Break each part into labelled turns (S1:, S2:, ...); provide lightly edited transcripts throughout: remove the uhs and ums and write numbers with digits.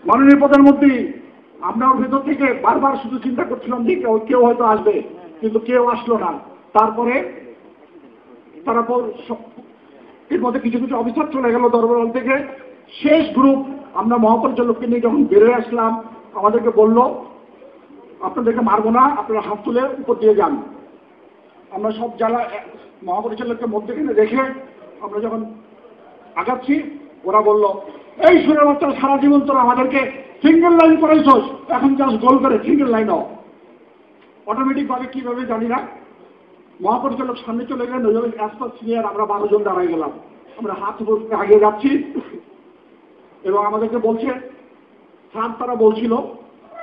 S1: মাননীয় প্রধানমন্ত্রী, আমরাও ভেতর থেকে বারবার শুধু চিন্তা করছিলাম যে কেউ হয়তো আসবে, কিন্তু কেউ আসলো না। তারপরে তারা এর মধ্যে কিছু কিছু অফিসার চলে গেল দরবার হল থেকে। শেষ গ্রুপ আমরা মহাপরিচালককে নিয়ে যখন বেরোয় আসলাম, আমাদেরকে বলল আপনাদেরকে মারবো না, আপনারা হাত তুলে উপর দিয়ে যান। আমরা সব জ্বালা মহাপরিচালককে মধ্যেখানে রেখে আমরা যখন আগাচ্ছি, ওরা বলল এই সুরের বাচ্চা সারা জীবন তোরা আমাদেরকে সিঙ্গেল লাইন করাইছস, এখন জাস্ট গোল করে সিঙ্গেল লাইন অটোমেটিক ভাবে কিভাবে জানি না মহাপরিচালক সামনে চলে গেলেন। ওই অ্যাসপাস সিনিয়র আমরা 12 জন দাঁড়াই গেলাম। আমরা হাত উপর আগে যাচ্ছি এবং আমাদেরকে বলছে স্যার, তারা বলছিল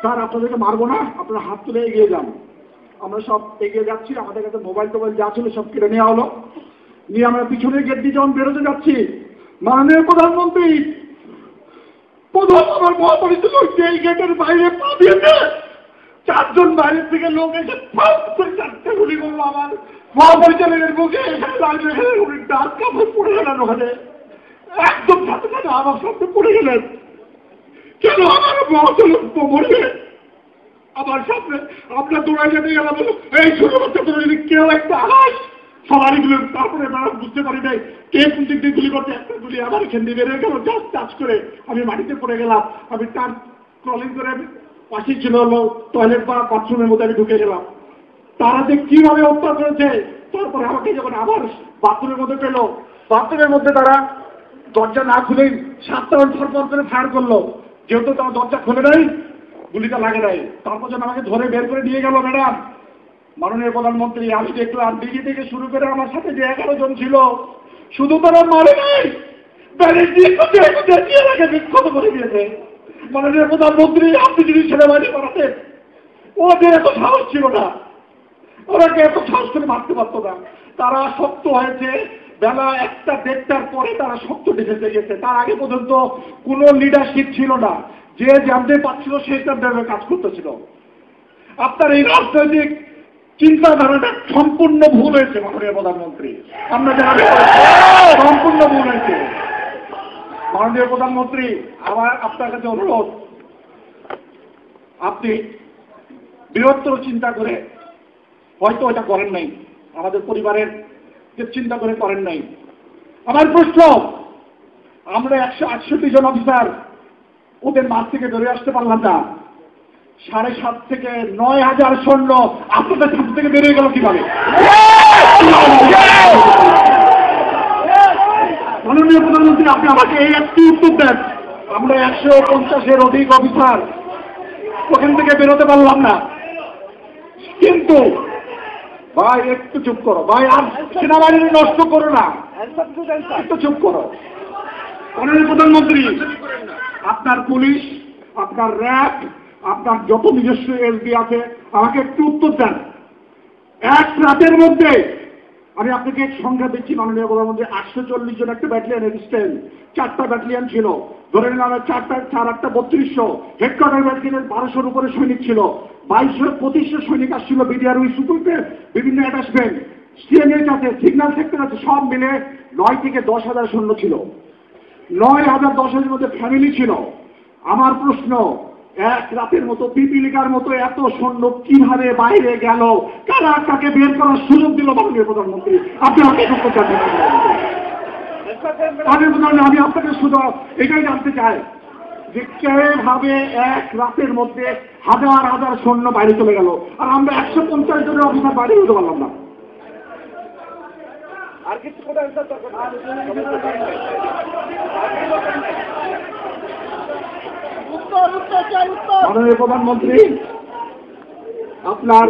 S1: স্যার আপনাদেরকে মারবো না, আপনারা হাত তুলে এগিয়ে যান। আমরা সব এগিয়ে যাচ্ছি, আমাদের কাছে মোবাইল টোবাইল যা ছিল সব কেড়ে নেওয়া হলো। নিয়ে আমরা পিছনের গেট দিয়ে যখন বেরোতে যাচ্ছি, মাননীয় প্রধানমন্ত্রী আমার মহাপরিচালক এই গেটের বাইরে পা দিয়েছে, 4 জন বাইরের থেকে লোক এসে 4টে গুলি করলো আমার মহাপরিচালকের মুখে। ডাক কাপড় পড়ে গেলেন ওখানে, একদম সাথে সাথে আমার সামনে পড়ে গেলেন। কেন আমার মহাপরিচালক মরবে আমার সামনে? আমরা দৌড়াই যেতে গেলাম, এই ছোট বাচ্চা তোরা যদি কেউ একটা আস সবারই গুলো। তারপরে বুঝতে পারি নাই কে কোন দিক দিয়ে গুলি করতে, একটা গুলি আমার এখান দিয়ে বেরোয় গেল, জাস্ট টাচ করে আমি মাটিতে পড়ে গেলাম। আমি তার ক্রলিং করে পাশে ছিল হলো টয়লেট বা বাথরুমের মধ্যে আমি ঢুকে গেলাম। তারা যে কিভাবে হত্যা করেছে, তারপরে আমাকে যখন আবার বাথরুমের মধ্যে পেল, বাথরুমের মধ্যে তারা দরজা না খুলেই 7টা ফরফর করে ফায়ার করলো। যেহেতু তারা দরজা খুলে নাই, গুলিটা লাগে নাই। তারপর যেন আমাকে ধরে বের করে নিয়ে গেল। ম্যাডাম, মাননীয় প্রধানমন্ত্রী, আমি দেখলাম দিঘি থেকে শুরু করে আমার সাথে যে 11 জন ছিল, শুধু তারা মারে নাই, ব্যারেজ দিয়ে বিক্ষত করে দিয়েছে। মাননীয় প্রধানমন্ত্রী, আপনি যদি সেনাবাহিনী করাতেন, ওদের এত সাহস ছিল না, ওরাকে এত সাহস করে মারতে পারতো না। তারা শক্ত হয়েছে বেলা 1টা-1:30টার পরে তারা শক্ত ডিফেন্সে গেছে। তার আগে পর্যন্ত কোনো লিডারশিপ ছিল না, যে জানতে পারছিল সে তার কাজ করতেছিল। আপনার এই রাজনৈতিক চিন্তাধারাটা সম্পূর্ণ ভুল হয়েছে মাননীয় প্রধানমন্ত্রী, আমরা জানি সম্পূর্ণ ভুল হয়েছে। মাননীয় প্রধানমন্ত্রী, আমার আপনার কাছে অনুরোধ, আপনি বৃহত্তর চিন্তা করে হয়তো এটা করেন নাই, আমাদের পরিবারের যে চিন্তা করে করেন নাই। আমার প্রশ্ন, আমরা 168 জন অফিসার ওদের মাঠ থেকে বেরিয়ে আসতে পারলাম না, 7.5 থেকে 9,000 সৈন্য আপনাদের ছাদ থেকে বেরিয়ে গেল কিভাবে? মাননীয় প্রধানমন্ত্রী, আপনি আমাকে এই একটি উত্তর দেন। আমরা 150-এর অধিক অফিসার ওখান থেকে বেরোতে পারলাম না, কিন্তু ভাই একটু চুপ করো ভাই, আর সেনাবাহিনী নষ্ট করো না, একটু চুপ করো। মাননীয় প্রধানমন্ত্রী, আপনার পুলিশ, আপনার র্যাব, আপনার যত নিজস্ব এসবি আছে, আমাকে একটু উত্তর দেন। এক রাতের মধ্যে আমি আপনাকে সংখ্যা দিচ্ছি মাননীয় প্রধানমন্ত্রী, 840 জন একটা ব্যাটালিয়ান রেজিস্ট্যান্ট, 4টা ব্যাটালিয়ান ছিল, ধরে নিলাম 4টা 3200, হেডকোয়ার্টার ব্যাটালিয়নের 1200-র উপরে সৈনিক ছিল, 2200-2500 সৈনিক আসছিল বিডিআর সুপুরতে, বিভিন্ন অ্যাটাচমেন্ট, সিএনএইচ আছে, সিগন্যাল সেক্টর আছে, সব মিলে 9 থেকে 10,000 সৈন্য ছিল। 9,000-10,000-এর মধ্যে ফ্যামিলি ছিল। আমার প্রশ্ন, এক রাতের মতো পিপিলিকার মতো এত সৈন্য কিভাবে বাইরে গেল? কারা তাকে বের করার সুযোগ দিল? মাননীয় প্রধানমন্ত্রী, আপনি আমাকে আমি আপনাকে শুধু এটাই জানতে চাই যে কিভাবে এক রাতের মধ্যে 1000-1000 সৈন্য বাইরে চলে গেল, আর আমরা 150 জনের অফিসার বাইরে হতে পারলাম না। আর কিছু মাননীয় প্রধানমন্ত্রী, আপনার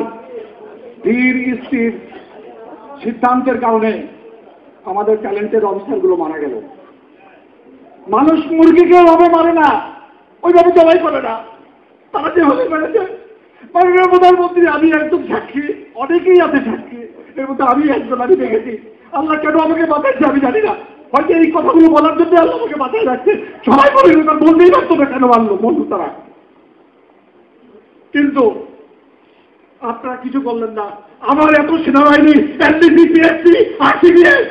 S1: ধীর স্থির সিদ্ধান্তের কারণে আমাদের ট্যালেন্টেড অফিসারগুলো মারা গেল। মানুষ মুরগিকে ওভাবে মারে না, ওইভাবে জবাই করে না, তারা যেভাবে মেরেছে। মাননীয় প্রধানমন্ত্রী, আমি একদম সাক্ষী, অনেকেই আছে সাক্ষী, এর মধ্যে আমি একজন, আমি দেখেছি। আল্লাহ কেন আমাকে বাঁচাচ্ছে আমি জানি না, হয়তো এই কথাগুলো বলার জন্য আল্লাহ আমাকে বাঁচায় রাখছে। সবাই বলে বলতেই পারতো না কেন মানলো বন্ধু তারা, কিন্তু আপনারা কিছু বললেন না। আমার এত সেনাবাহিনী, এনডিসি, পিএসসি, আরসিবিএস,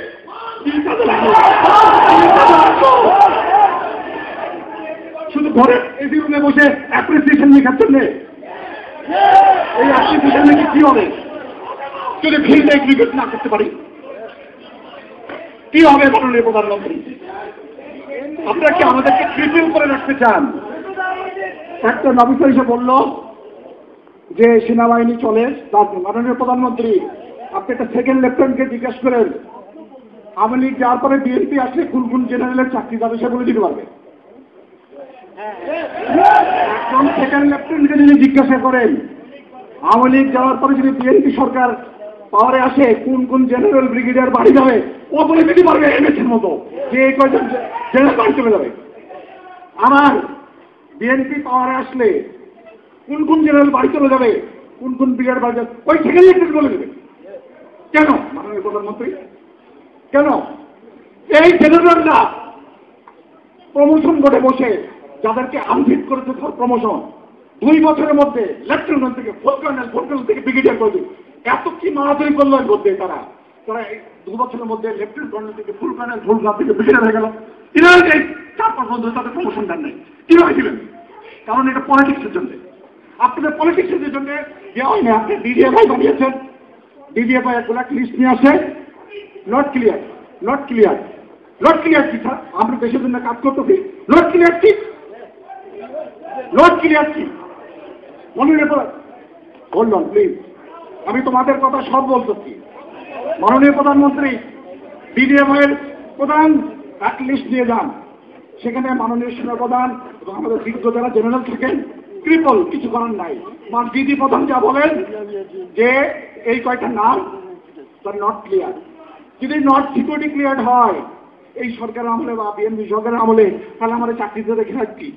S1: শুধু ঘরে এসি রুমে বসে অ্যাপ্রিসিয়েশন লেখার জন্য। এই অ্যাপ্রিসিয়েশন লিখে কি হবে যদি ফিল্ডে এক্সিকিউট না করতে পারি? কি হবে মাননীয় প্রধানমন্ত্রী? আপনারা কি আমাদেরকে ক্রিপিল করে রাখতে চান? একটা অফিসার এসে বলল যে সেনাবাহিনী চলে, মাননীয় প্রধানমন্ত্রী আপনি একটা সেকেন্ড লেফটেন্যান্টকে জিজ্ঞেস করেন আওয়ামী লীগ যাওয়ার পরে বিএনপি আসলে কোন কোন জেনারেলের চাকরি যাবে সেগুলো দিতে পারবে। একজন সেকেন্ড লেফটেন্যান্টকে যদি জিজ্ঞাসা করেন আওয়ামী লীগ যাওয়ার পরে যদি বিএনপি সরকার পাওয়ারে আসে কোন কোন জেনারেল ব্রিগেডিয়ার বাড়ি যাবে, ও বলে দিতে পারবে এমএসের মতো যে এই কয়জন জেনারেল বাড়ি চলে যাবে। আমার বিএনপি পাওয়ারে আসলে কোন কোন জেনারেল বাড়ি চলে যাবে, কোন কোন ব্রিগেড বাড়ি যাবে, ওই সেকেন্ড লেফটেন্যান্ট বলে দেবে। কেন মাননীয় প্রধানমন্ত্রী? কেন এই জেনারেলরা প্রমোশন বোর্ডে বসে যাদেরকে আনফিট করেছে প্রমোশন 2 বছরের মধ্যে লেফটেন্যান্ট থেকে ফুল কর্নেল থেকে ব্রিগেডিয়ার করে দিল। এত কি মারামারি করলো এর মধ্যে? তারা এই 2 বছরের মধ্যে লেফটেন্যান্ট কর্নেল থেকে ফুল কর্নেল থেকে ব্রিগেডিয়ার হয়ে গেল। এনারা এই 4-5 বছর তাদের প্রমোশন দেন নাই। কিভাবে দিলেন? কারণ এটা পলিটিক্সের জন্য। আপনাদের পলিটিক্সের জন্য দেওয়া হয়নি। আপনি ডিডিএফআই বানিয়েছেন, ডিডিএফআই এক ব্ল্যাক লিস্ট নিয়ে আসে। Not clear, not clear, not clear কি স্যার? আমরা দেশের জন্য কাজ করতেছি। নট ক্লিয়ার কি? নট ক্লিয়ার কি? মাননীয় বললাম প্লিজ, আমি তোমাদের কথা সব বলতেছি। মাননীয় প্রধানমন্ত্রী ডিডিএফআই এর প্রধান এক লিস্ট নিয়ে যান, সেখানে মাননীয় সেনাপ্রধান এবং আমাদের বিজ্ঞ যারা জেনারেল থাকেন ট্রিপল কিছু করার নাই। ডিডি প্রধান যা বলেন যে এই কয়টা নাম তার নট ক্লিয়ার। যদি নট সিকিউরিটি ক্লিয়ার হয় এই সরকারের আমলে বা বিএনপি সরকারের আমলে, তাহলে আমাদের চাকরিতে রেখে লাভ কি?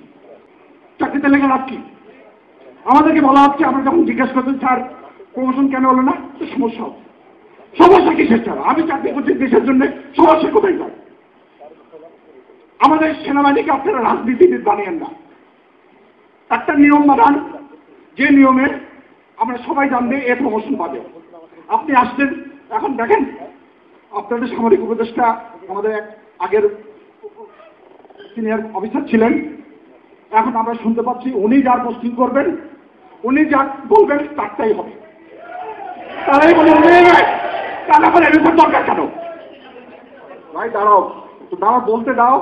S1: চাকরিতে লেখা লাভ কি? আমাদেরকে বলা হচ্ছে, আমরা যখন জিজ্ঞেস করছি স্যার প্রমোশন কেন হলো না, তো সমস্যা হবে। সমস্যা কিসের ছাড়া? আমি চাকরি করছি দেশের জন্য, সমস্যা কোথায় যায়? আমাদের সেনাবাহিনীকে আপনারা রাজনীতিবিদ বানিয়েন না। একটা নিয়ম বানান, যে নিয়মে আমরা সবাই জানবে এ প্রমোশন পাবে। আপনি আসছেন, এখন দেখেন আপনাদের সামরিক উপদেষ্টা আমাদের এক আগের সিনিয়র অফিসার ছিলেন, এখন আমরা শুনতে পাচ্ছি উনি যার পোস্টিং করবেন, উনি যা বলবেন তারটাই হবে। তারাই বলে তাহলে এখন এরকম দরকার কেন? ভাই দাঁড়াও, দাঁড়াও, বলতে দাও।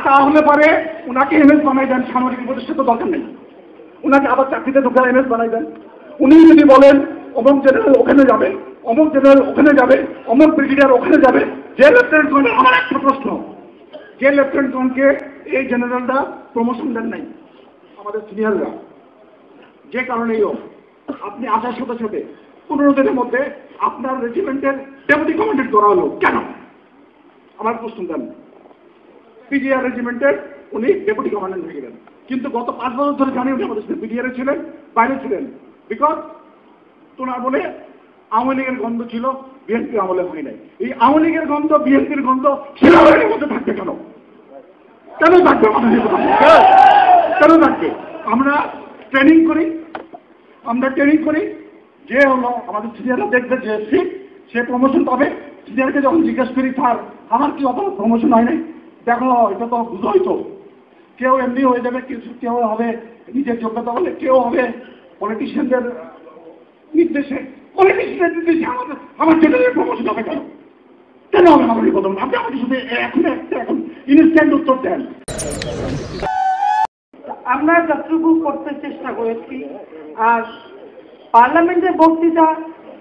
S1: তাহলে পরে উনাকে এমএস বানাই দেন, সামরিক উপদেষ্টা তো দরকার নেই। উনাকে আবার চাকরিতে ঢোকা এমএস বানাই দেন। উনি যদি বলেন অমুক জেনারেল ওখানে যাবে, অমুক জেনারেল ওখানে যাবে, অমুক ব্রিগেডিয়ার ওখানে যাবে, যে লেফটেন্যান্ট, আমার একটা প্রশ্ন, যে লেফটেন্যান্টকে এই জেনারেলরা প্রমোশন দেন নাই আমাদের সিনিয়ররা, যে কারণেই হোক, আপনি আসার সাথে সাথে 15 দিনের মধ্যে আপনার রেজিমেন্টের ডেপুটি কমান্ডেন্ট করা হলো কেন? আমার প্রশ্ন দেন। পিজিআর রেজিমেন্টের উনি ডেপুটি কমান্ডেন্ট হয়ে গেলেন, কিন্তু গত 5 বছর ধরে জানি উনি আমাদের সাথে পিজিআরে ছিলেন, বাইরে ছিলেন। বিকজ তোনার বলে আওয়ামী লীগের গন্ধ ছিল, বিএনপি আমলে হয় নাই। এই আওয়ামী লীগের গন্ধ, বিএনপির গন্ধ সেনাবাহিনীর মধ্যে থাকবে কেন? কেন থাকবে? কেন থাকবে? আমরা ট্রেনিং করি, যে হলো আমাদের সিনিয়ররা দেখবে যে ঠিক সে প্রমোশন পাবে। সিনিয়রকে যখন জিজ্ঞেস করি স্যার আমার কি অত প্রমোশন হয় নাই, দেখো এটা তো বুঝোই তো, কেউ এমনি হয়ে যাবে, কেউ হবে নিজের যোগ্যতা বলে, কেউ হবে পলিটিশিয়ানদের নির্দেশে। পলিটিশিয়ানদের নির্দেশে আমার জেনারেল প্রমোশন হবে কেন? কেন হবে না? আপনি বলুন, আপনি আমাকে শুধু এখন ইনস্ট্যান্ট উত্তর দেন।
S2: আমরা যতটুকু করতে চেষ্টা করেছি, আর পার্লামেন্টের বক্তৃতা,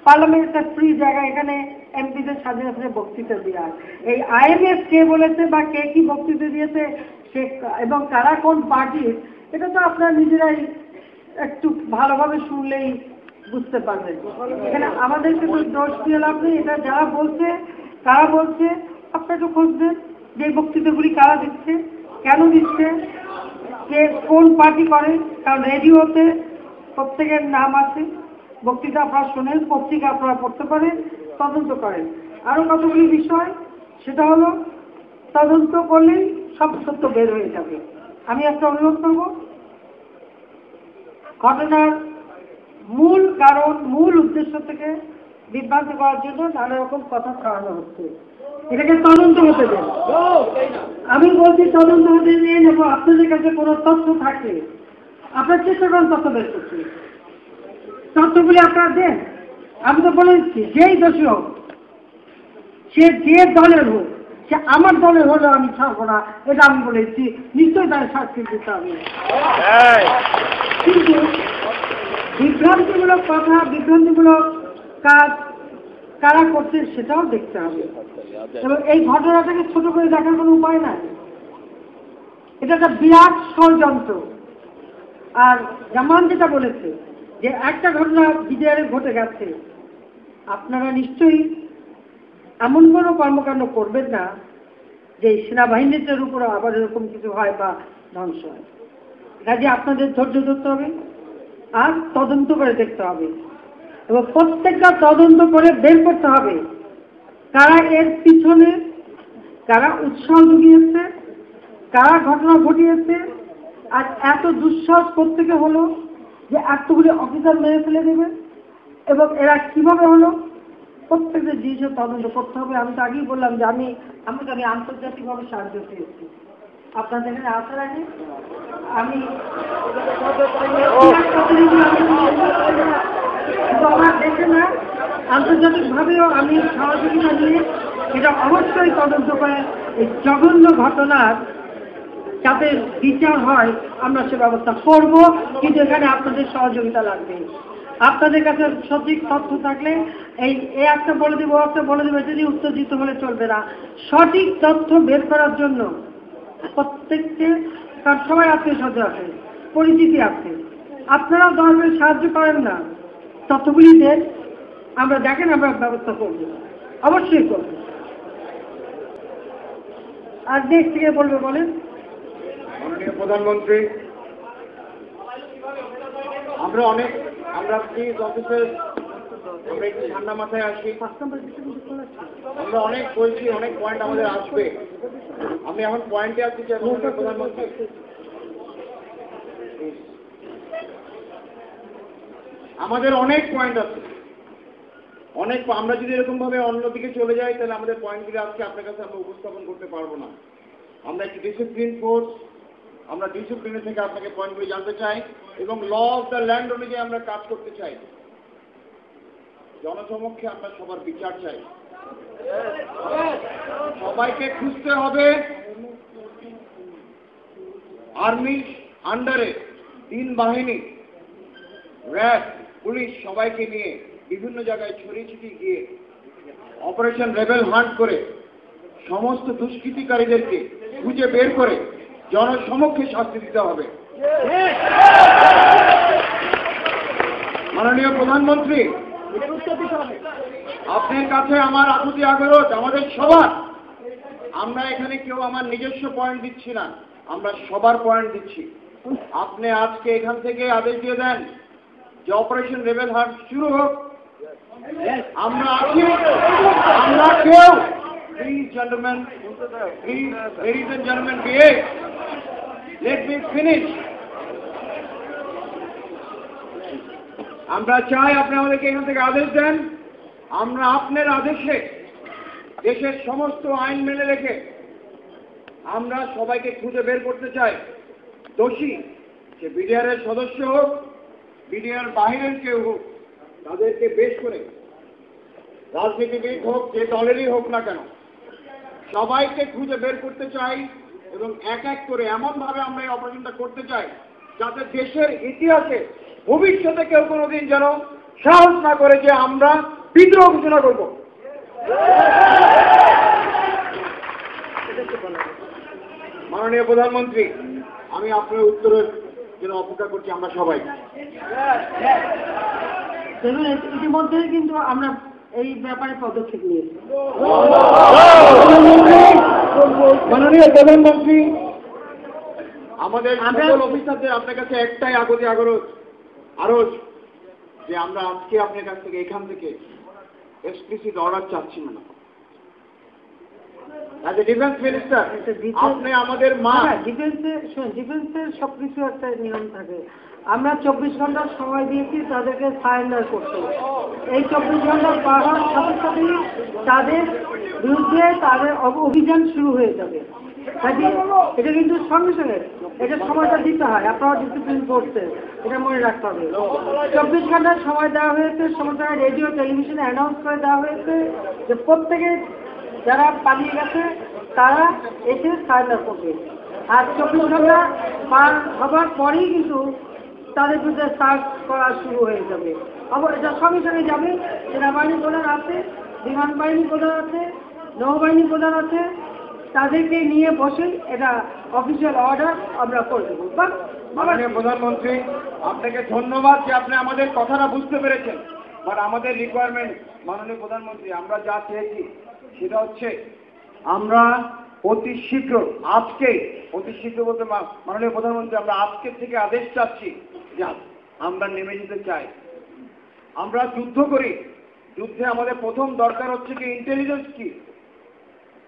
S2: পার্লামেন্ট একটা ফ্রি জায়গা, এখানে এমপিদের স্বাধীনতা বক্তৃতা দেওয়া। এই আইএমএফ কে বলেছে বা কে কি বক্তৃতা দিয়েছে সে এবং তারা কোন পার্টির, এটা তো আপনারা নিজেরাই একটু ভালোভাবে শুনলেই বুঝতে পারবেন। এখানে আমাদেরকে তো দোষ দিয়ে লাভ নেই। এটা যারা বলছে তারা বলছে, আপনারা একটু খুঁজবেন যে বক্তৃতাগুলি কারা দিচ্ছে, কেন দিচ্ছে, কে কোন পার্টি করে। কারণ রেডিওতে প্রত্যেকের নাম আছে, বক্তৃতা আপনারা শোনেন, পত্রিকা আপনারা পড়তে পারেন, তদন্ত করেন। আরও কতগুলি বিষয়, সেটা হলো তদন্ত করলেই সব সত্য বের হয়ে যাবে। আমি একটা অনুরোধ করব, ঘটনার মূল কারণ, মূল উদ্দেশ্য থেকে বিভ্রান্ত করার জন্য নানা রকম কথা ছড়ানো হচ্ছে। এটাকে তদন্ত হতে দেন। আমি বলছি তদন্ত হতে নিয়ে নেবো। আপনাদের কাছে কোনো তথ্য থাকলে আপনার চেষ্টা করেন তথ্য বের করতে, তথ্যগুলি আপনারা দেন। আমি তো বলেছি যেই দোষী হোক, সে যে দলের হোক, সে আমার দলের হলেও আমি ছাড়বো না, এটা আমি বলেছি। নিশ্চয়ই তার শাস্তি দিতে হবে। কিন্তু বিভ্রান্তিমূলক কথা, বিভ্রান্তিমূলক কাজ কারা করছে সেটাও দেখতে হবে। এবং এই ঘটনাটাকে ছোট করে দেখার কোনো উপায় নাই। এটা একটা বিরাট ষড়যন্ত্র। আর জামান যেটা বলেছে যে একটা ঘটনা বিডিআরে ঘটে গেছে, আপনারা নিশ্চয়ই এমন কোনো কর্মকাণ্ড করবেন না যে সেনাবাহিনীদের উপরে আবার এরকম কিছু হয় বা ধ্বংস হয়। কাজে আপনাদের ধৈর্য ধরতে হবে আর তদন্ত করে দেখতে হবে, এবং প্রত্যেকটা তদন্ত করে বের করতে হবে কারা এর পিছনে, কারা উৎসাহ জুগিয়েছে, কারা ঘটনা ঘটিয়েছে, আর এত দুঃসাহস প্রত্যেকে হলো যে এতগুলি অফিসার মেরে ফেলে দেবে, এবং এরা কিভাবে হলো প্রত্যেকটা জিনিসের তদন্ত করতে হবে। আমি তো আগেই বললাম যে আমি আন্তর্জাতিকভাবে সাহায্য পেয়েছি। আপনাদের এখানে আসার আগে আমি আমার দেশে না, আন্তর্জাতিকভাবেও আমি সহযোগিতা নিয়ে এটা অবশ্যই তদন্ত করে এই জঘন্য ঘটনার যাতে বিচার হয় আমরা সে ব্যবস্থা করব। কিন্তু এখানে আপনাদের সহযোগিতা লাগবে। আপনাদের কাছে সঠিক তথ্য থাকলে এই একটা বলে দিব, একটা বলে দেবে, যদি উত্তেজিত হলে চলবে না। সঠিক তথ্য বের করার জন্য প্রত্যেককে, তার সবাই আত্মীয় স্বজন আছে, পরিচিতি আছে, আপনারাও দরকার সাহায্য করেন না, তথ্যগুলি দেন, আমরা দেখেন আমরা ব্যবস্থা করব, অবশ্যই করব। আর দেশ থেকে বলবে বলেন।
S1: মাননীয় প্রধানমন্ত্রী, আমরা প্লিজ অফিসের আমরা একটু ঠান্ডা মাথায় আসি। আমরা অনেক বলছি, অনেক পয়েন্ট আমাদের আসবে। আমি এখন পয়েন্টে আসছি যে মাননীয় প্রধানমন্ত্রী, আমাদের অনেক পয়েন্ট আছে, অনেক। আমরা যদি এরকম ভাবে অন্যদিকে চলে যাই তাহলে আমাদের পয়েন্টগুলি আজকে আপনার কাছে আমরা উপস্থাপন করতে পারবো না। আমরা একটি ডিসিপ্লিন ফোর্স, আমরা ডিসিপ্লিনে থেকে আপনাকে পয়েন্টগুলি জানতে চাই এবং ল অফ দ্য ল্যান্ড অনুযায়ী আমরা কাজ করতে চাই। জনসমক্ষে আমরা সবার বিচার চাই। সবাইকে খুঁজতে হবে আর্মি আন্ডারে 3 বাহিনী, র্যাব, পুলিশ সবাইকে নিয়ে বিভিন্ন জায়গায় ছড়িয়ে ছিটিয়ে গিয়ে অপারেশন রেবেল হান্ট করে সমস্ত দুষ্কৃতিকারীদেরকে খুঁজে বের করে জনসমক্ষে শাস্তি দিতে হবে। মাননীয় প্রধানমন্ত্রী, আপনার কাছে আমার আকুতি আগ্রহ আমাদের সবার। আমরা এখানে কেউ আমার নিজস্ব পয়েন্ট দিচ্ছি না, আমরা সবার পয়েন্ট দিচ্ছি। আপনি আজকে এখান থেকে আদেশ দিয়ে দেন যে অপারেশন রেবেল হান্ট শুরু হোক। আমরা আছি, আমরা কেউ, please gentleman, please ladies and gentleman, behave, let me finish. আমরা চাই আপনি আমাদেরকে এখান থেকে আদেশ দেন। আমরা আপনার আদেশে দেশের সমস্ত আইন মেনে রেখে আমরা সবাইকে খুঁজে বের করতে চাই। দোষী সে বিডিআরের সদস্য হোক, বিডিআর বাহিরের কেউ হোক, তাদেরকে বেশ করে, রাজনীতিবিদ হোক, যে দলেরই হোক না কেন, সবাইকে খুঁজে বের করতে চাই এবং এক এক করে এমনভাবে আমরা এই অপারেশনটা করতে চাই যাতে দেশের ইতিহাসে ভবিষ্যতে কেউ কোনোদিন যেন সাহস না করে যে আমরা বিদ্রোহ ঘোষণা করব। মাননীয় প্রধানমন্ত্রী, আমি আপনার উত্তরের জন্য অপেক্ষা করছি আমরা সবাই।
S2: দেখুন, ইতিমধ্যে কিন্তু আমরা এই ব্যাপারে পদক্ষেপ নিয়েছি।
S1: মাননীয় প্রধানমন্ত্রী, আমাদের সকল অফিসারদের আপনার কাছে একটাই আকুতি আরজ যে আমরা আজকে আপনার কাছ থেকে এখান থেকে এক্সপ্লিসিট অর্ডার চাচ্ছি না। অ্যাজ এ ডিফেন্স মিনিস্টার আপনি আমাদের মা।
S2: ডিফেন্সের সবকিছু একটা নিয়ম থাকে। আমরা 24 ঘন্টার সময় দিয়েছি তাদেরকে সারেন্ডার করতে। এই 24 ঘন্টা পার হওয়ার সাথে সাথেই তাদের বিরুদ্ধে তাদের অভিযান শুরু হয়ে যাবে। কাজে এটা কিন্তু সঙ্গে সঙ্গে এটা সময়টা দিতে হয়। আপনারা ডিসিপ্লিন করছে, এটা মনে রাখতে হবে। 24 ঘন্টার সময় দেওয়া হয়েছে, সমস্ত রেডিও টেলিভিশনে অ্যানাউন্স করে দেওয়া হয়েছে যে প্রত্যেকে যারা পালিয়ে গেছে তারা এসে সারেন্ডার করবে। আর 24 ঘন্টা পার হবার পরেই কিন্তু তাদের বিরুদ্ধে সার্চ করা শুরু হয়ে যাবে। আবার এটা সঙ্গে সঙ্গে যাবে। সেনাবাহিনী প্রধান আছে, বিমান বাহিনী প্রধান আছে, নৌবাহিনী প্রধান আছে, তাদেরকে নিয়ে বসে এটা অফিসিয়াল অর্ডার আমরা করে দেবো।
S1: মাননীয় প্রধানমন্ত্রী, আপনাকে ধন্যবাদ যে আপনি আমাদের কথাটা বুঝতে পেরেছেন। বাট আমাদের রিকোয়ারমেন্ট মাননীয় প্রধানমন্ত্রী, আমরা যা চেয়েছি সেটা হচ্ছে আমরা অতি শীঘ্র অতি শীঘ্র বলতে মাননীয় প্রধানমন্ত্রী আমরা আজকের থেকে আদেশ চাচ্ছি যে আমরা নেমে যেতে চাই। আমরা যুদ্ধ করি, যুদ্ধে আমাদের প্রথম দরকার হচ্ছে কি ইন্টেলিজেন্স কি।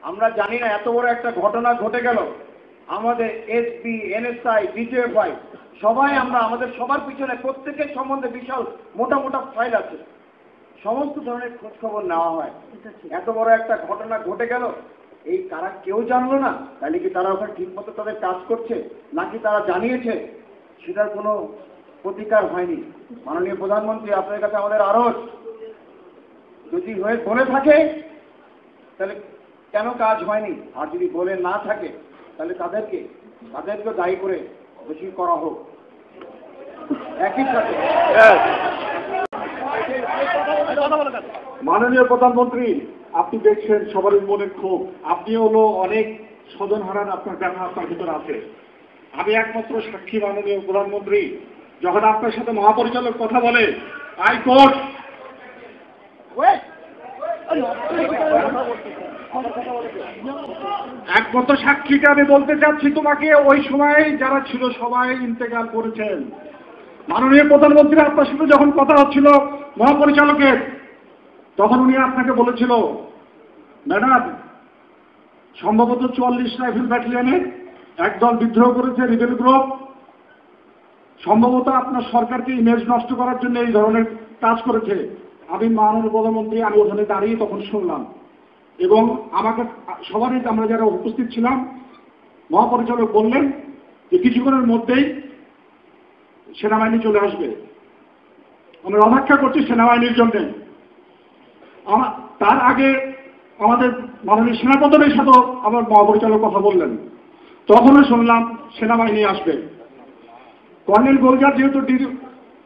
S1: আমরা জানি না এত বড় একটা ঘটনা ঘটে গেল, আমাদের এসপি, এনএসআই, ডিজিএফআই সবাই আমরা আমাদের সবার পিছনে প্রত্যেকের সম্বন্ধে বিশাল মোটা মোটা ফাইল আছে, সমস্ত ধরনের খোঁজ খবর নেওয়া হয়। এত বড় একটা ঘটনা ঘটে গেল, এই তারা কেউ জানলো না, তাহলে কি তারা ওখানে ঠিক মতো তাদের কাজ করছে নাকি তারা জানিয়েছে সেটার কোনো প্রতিকার হয়নি। মাননীয় প্রধানমন্ত্রী, আপনার কাছে আমাদের আরজ, যদি হয়ে বলে থাকে তাহলে কেন কাজ হয়নি, আর যদি বলে না থাকে তাহলে তাদেরকে দায়ী করে দোষী করা হোক। একই সাথে
S3: মাননীয় প্রধানমন্ত্রী, আপনি দেখছেন সবারই মনে ক্ষোভ, আপনি হলো অনেক স্বজন হারান আপনার ব্যথা আপনার ভিতরে আছে। আমি একমাত্র সাক্ষী মাননীয় প্রধানমন্ত্রী, যখন আপনার সাথে মহাপরিচালক কথা বলে হাইকোর্ট একমাত্র সাক্ষীকে আমি বলতে চাচ্ছি তোমাকে, ওই সময় যারা ছিল সবাই ইন্তেকাল করেছেন। মাননীয় প্রধানমন্ত্রী, আপনার সাথে যখন কথা হচ্ছিল মহাপরিচালকের, তখন উনি আপনাকে বলেছিল ম্যাডাম সম্ভবত 44 রাইফেল ব্যাটালিয়নে একদল বিদ্রোহ করেছে, রিবেল গ্রুপ, সম্ভবত আপনার সরকারকে ইমেজ নষ্ট করার জন্য এই ধরনের কাজ করেছে। আমি মাননীয় প্রধানমন্ত্রী, আমি ওখানে দাঁড়িয়ে তখন শুনলাম, এবং আমাকে সবারই আমরা যারা উপস্থিত ছিলাম, মহাপরিচালক বললেন যে কিছুক্ষণের মধ্যেই সেনাবাহিনী চলে আসবে, আমরা অপেক্ষা করছি সেনাবাহিনীর জন্য। তার আগে আমাদের মাননীয় সেনাপ্রধানের সাথেও আমার মহাপরিচালক কথা বললেন, তখনও শুনলাম সেনাবাহিনী আসবে। কর্নেল গোলজার যেহেতু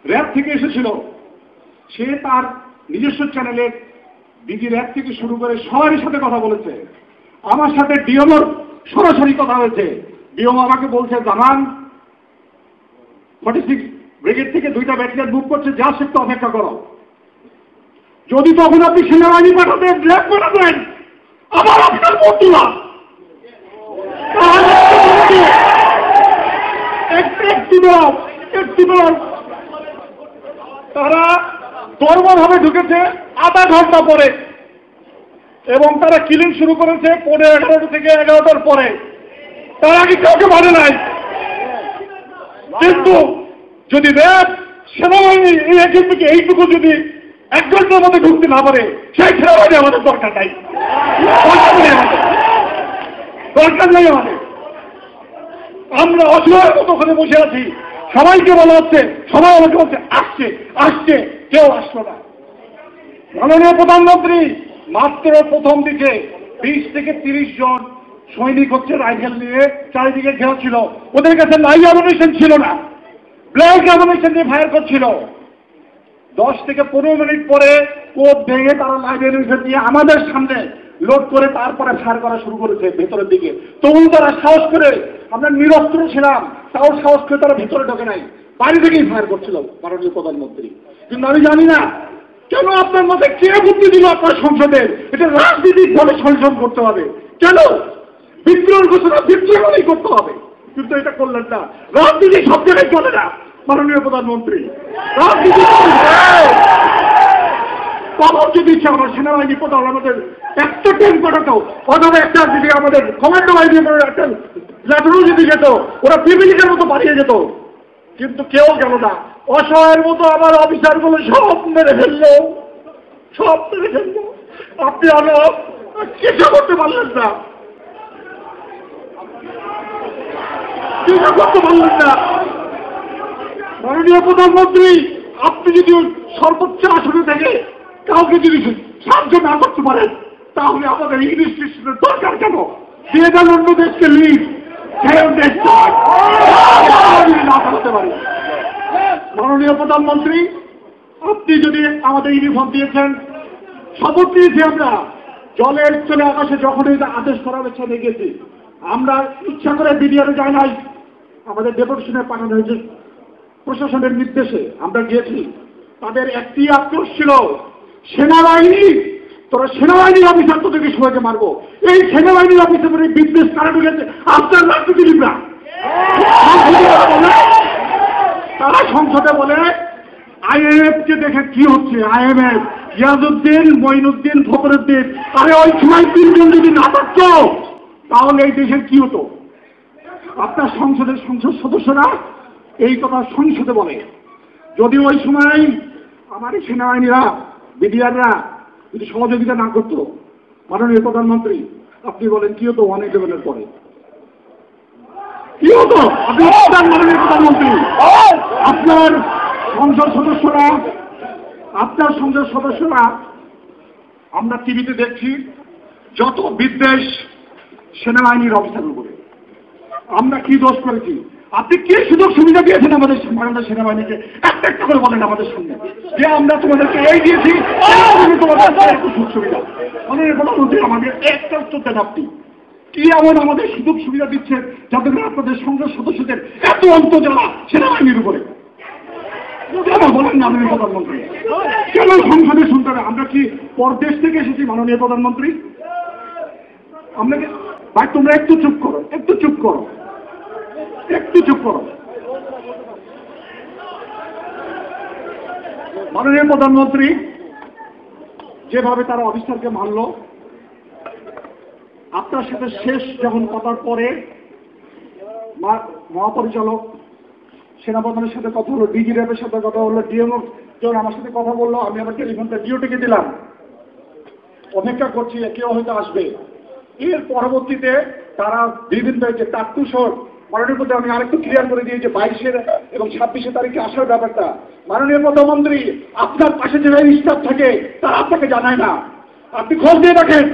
S3: র্যাব থেকে এসেছিল, সে তার নিজস্ব চ্যানেলের ডিজি র্যাব থেকে শুরু করে সবারই সাথে কথা বলেছে। আমার সাথে ডিওমোর সরাসরি কথা হয়েছে। ডিওম আমাকে বলছে জানান 46 ব্রিগেড থেকে 2টা ব্যাটালিয়ন মুভ করছে, যা সেটা অপেক্ষা করো। যদি তখন আপনি সেনাবাহিনী পাঠাতেন, র্যাব পাঠাতেন, আমার আপনার বন্ধুরা তারা দরবারভাবে ঢুকেছে আধা ঘন্টা পরে, এবং তারা কিলিং শুরু করেছে 11:30 থেকে 11টার পরে। তার আগে কাউকে মানে নাই। কিন্তু যদি র্যাব সেনাবাহিনী এই একের থেকে এইটুকু যদি 1 ঘন্টার মধ্যে ঢুকতে না পারে, সেই সেনাবাহিনী আমাদের দরকার নাই, দরকার নেই আমাদের। আমরা অসহায়ের মতো ওখানে বসে আছি, সবাইকে বলা হচ্ছে, সবাই আমাকে বলছে আসছে আসছে, কেউ আসলো না। মাননীয় প্রধানমন্ত্রী, মাত্র প্রথম দিকে 20 থেকে 30 জন সৈনিক হচ্ছে রাইফেল নিয়ে চারিদিকে ঘেরা ছিল। ওদের কাছে লাইভ অ্যামুনিশন ছিল না, ব্ল্যাক অ্যামুনিশন দিয়ে ফায়ার করছিল। 10 থেকে 15 মিনিট পরে কোপ ভেঙে তারা লাইভ অ্যামুনিশন দিয়ে আমাদের সামনে লোড করে তারপরে ফায়ার করা শুরু করেছে ভেতরের দিকে। তবুও তারা সাহস করে, আমরা নিরস্ত্র ছিলাম, তাও সাহস করে তারা ভেতরে ঢোকে নাই, বাইরে থেকেই ফায়ার করছিল মাননীয় প্রধানমন্ত্রী। কিন্তু আমি জানি না কেন আপনার মধ্যে কে বুদ্ধি দিল আপনার সংসদে এটা রাজনীতিকভাবে সংশোধন করতে হবে, কেন বিদ্রোহের ঘোষণা বিদ্রোহই করতে হবে, কিন্তু এটা করলেন না। রাজনীতি সব জায়গায় চলে না মাননীয় প্রধানমন্ত্রী, রাজনীতি পাওয়ার যদি ইচ্ছা আমার সেনাবাহিনী প্রধান আমাদের একটা ট্রেন পাঠাতো, অথবা একটা যদি আমাদের কমান্ডো বাহিনী একটা ল্যাটারও যদি যেত, ওরা পিপিলিকের মতো পাঠিয়ে যেত, কিন্তু কেউ গেল না। অসহায়ের মতো আমার অফিসারগুলো সব মেরে ফেললো, সব মেরে ফেললো। আপনি কিছু করতে পারলেন না, কিছু করতে পারলেন না। মাননীয় প্রধানমন্ত্রী, আপনি যদি সর্বোচ্চ আসনে থেকে কাউকে যদি সাহায্য না করতে পারেন, তাহলে আমাদের ইংলিশ সিস্টেমের দরকার কেন? দিয়ে দেন অন্য দেশকে লিড, দেশ না করতে পারি। মাননীয় প্রধানমন্ত্রী, আপনি যদি আমাদের ইউনিফর্ম দিয়েছেন, শপথ নিয়েছি আমরা, জলের চলে আকাশে যখনই আদেশ করা হয়েছে গেছি। আমরা ইচ্ছা করে বিডিআরে যাই নাই, আমাদের ডেপুটেশনে পাঠানো হয়েছে প্রশাসনের নির্দেশে আমরা গিয়েছি। তাদের একটি আক্রোশ ছিল, সেনাবাহিনী, তোরা সেনাবাহিনীর অফিসার তোদেরকে সবাইকে মারবো। এই সেনাবাহিনীর অফিসারের বিদ্বেষ কারা ঢুকেছে? আপনার রাজনীতিবিদরা। তারা সংসদে বলে IMF কে দেখে কি হচ্ছে, IMF ইয়াজউদ্দিন, মঈনুদ্দিন, ফখরুদ্দিন, আরে ওই সময় তিনজন যদি না থাকতো তাহলে এই দেশের কি হতো? আপনার সংসদ সদস্যরা এই কথা সংসদে বলে। যদি ওই সময় আমার সেনাবাহিনীরা, বিডিআররা যদি সহযোগিতা না করতো, মাননীয় প্রধানমন্ত্রী আপনি বলেন কি হতো? 111-এর পরে কি হতো? আপনি মাননীয় প্রধানমন্ত্রী, আপনার সংসদ সদস্যরা আমরা টিভিতে দেখছি যত বিদ্বেষ সেনাবাহিনীর অফিসারের উপরে। আমরা কি দোষ করেছি? আপনি কি সুযোগ সুবিধা দিয়েছেন আমাদের সেনাবাহিনীকে? একটা একটা করে বলেন আমাদের সামনে যে আমরা তোমাদেরকে এই দিয়েছি, তোমাদের সুযোগ সুবিধা। মাননীয় প্রধানমন্ত্রী আমাদের একটা উত্তর দেন, আপনি কি এমন আমাদের সুযোগ সুবিধা দিচ্ছেন যাতে আপনাদের সংসদ সদস্যদের এত অন্তর্জালা সেনাবাহিনীর উপরে? কেন বলেন মাননীয় প্রধানমন্ত্রী? কেন সংসদে শুনতে হবে? আমরা কি পরদেশ থেকে এসেছি মাননীয় প্রধানমন্ত্রী? আমরা কি ভাই, তোমরা একটু চুপ করো, একটু চুপ করো, একটু চুপ করো। মাননীয় প্রধানমন্ত্রী যেভাবে তারা অফিসারকে মারল, আপনার সাথে শেষ যখন কথার পরে মহাপরিচালক সেনাপ্রধানের সাথে কথা হলো, ডিজি র্যাবের সাথে কথা হলো, ডিএমও যখন আমার সাথে কথা বললো, আমি আমার টেলিফোনটা ডিওটিকে দিলাম, অপেক্ষা করছি কেউ হয়তো আসবে। এর পরবর্তীতে তারা বিভিন্ন যে টাট্টুসর মাননীয় প্রধান, আমি আরেকটু ক্লিয়ার করে দিই যে 22 এবং 26 তারিখে আসার ব্যাপারটা। মাননীয় প্রধানমন্ত্রী, আপনার পাশে যে স্টাফ থাকে তারা আপনাকে জানায় না। আপনি খোঁজ দিয়ে রাখেন,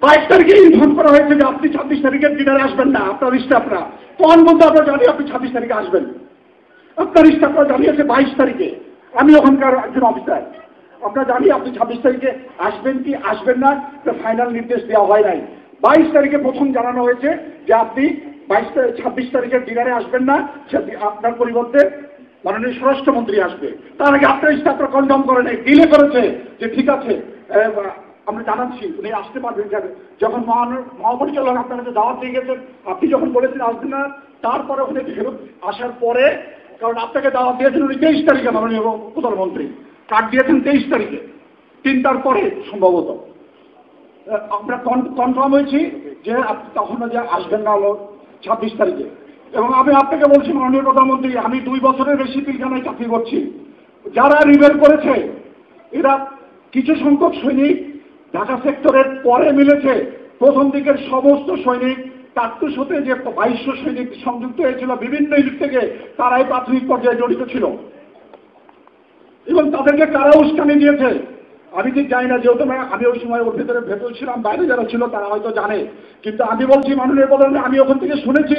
S3: 22 তারিখে ইনফর্ম করা হয়েছে যে আপনি 26 তারিখের ডিনারে আসবেন না, আপনার স্টাফরা। তখন বলতে আমরা জানি আপনি 26 তারিখে আসবেন, আপনার স্টাফরা জানিয়েছে 22 তারিখে। আমি ওখানকার একজন অফিসার, আমরা জানি আপনি 26 তারিখে আসবেন কি আসবেন না, ফাইনাল নির্দেশ দেওয়া হয় নাই। 22 তারিখে প্রথম জানানো হয়েছে যে আপনি 26 তারিখের ডিনারে আসবেন না, আপনার পরিবর্তে মাননীয় স্বরাষ্ট্রমন্ত্রী আসবে। তার আগে আপনার স্টাফরা কনফার্ম করে নেই, ডিলে করেছে যে ঠিক আছে আমরা জানাচ্ছি উনি আসতে পারবেন। যাবে যখন মহাপরিচালক আপনার কাছে দাওয়াত দিয়ে গেছেন, আপনি যখন বলেছেন আসবেন না, তারপরে ওখানে ফেরত আসার পরে, কারণ আপনাকে দাওয়াত দিয়েছেন উনি 23 তারিখে মাননীয় প্রধানমন্ত্রী, কার্ড দিয়েছেন 23 তারিখে, 3টার পরে সম্ভবত আমরা কনফার্ম হয়েছি যে আপনি তখনও যে আসবেন না হলো 26 তারিখে। এবং আমি আপনাকে বলছি মাননীয় প্রধানমন্ত্রী, আমি 2 বছরের বেশি পিলখানায় চাকরি করছি। যারা রিবেল করেছে এরা কিছু সংখ্যক সৈনিক ঢাকা সেক্টরের পরে মিলেছে। প্রথম দিকের সমস্ত সৈনিক টাট্টুর সাথে যে 2200 সৈনিক সংযুক্ত হয়েছিল বিভিন্ন ইউনিট থেকে, তারাই প্রাথমিক পর্যায়ে জড়িত ছিল এবং তাদেরকে কারা উস্কানি দিয়েছে আমি ঠিক জানি না, যেহেতু আমি ওই সময় ওর ভেতরে ছিলাম, বাইরে যারা ছিল তারা হয়তো জানে। কিন্তু আমি বলছি মাননীয় প্রধানমন্ত্রী, আমি ওখান থেকে শুনেছি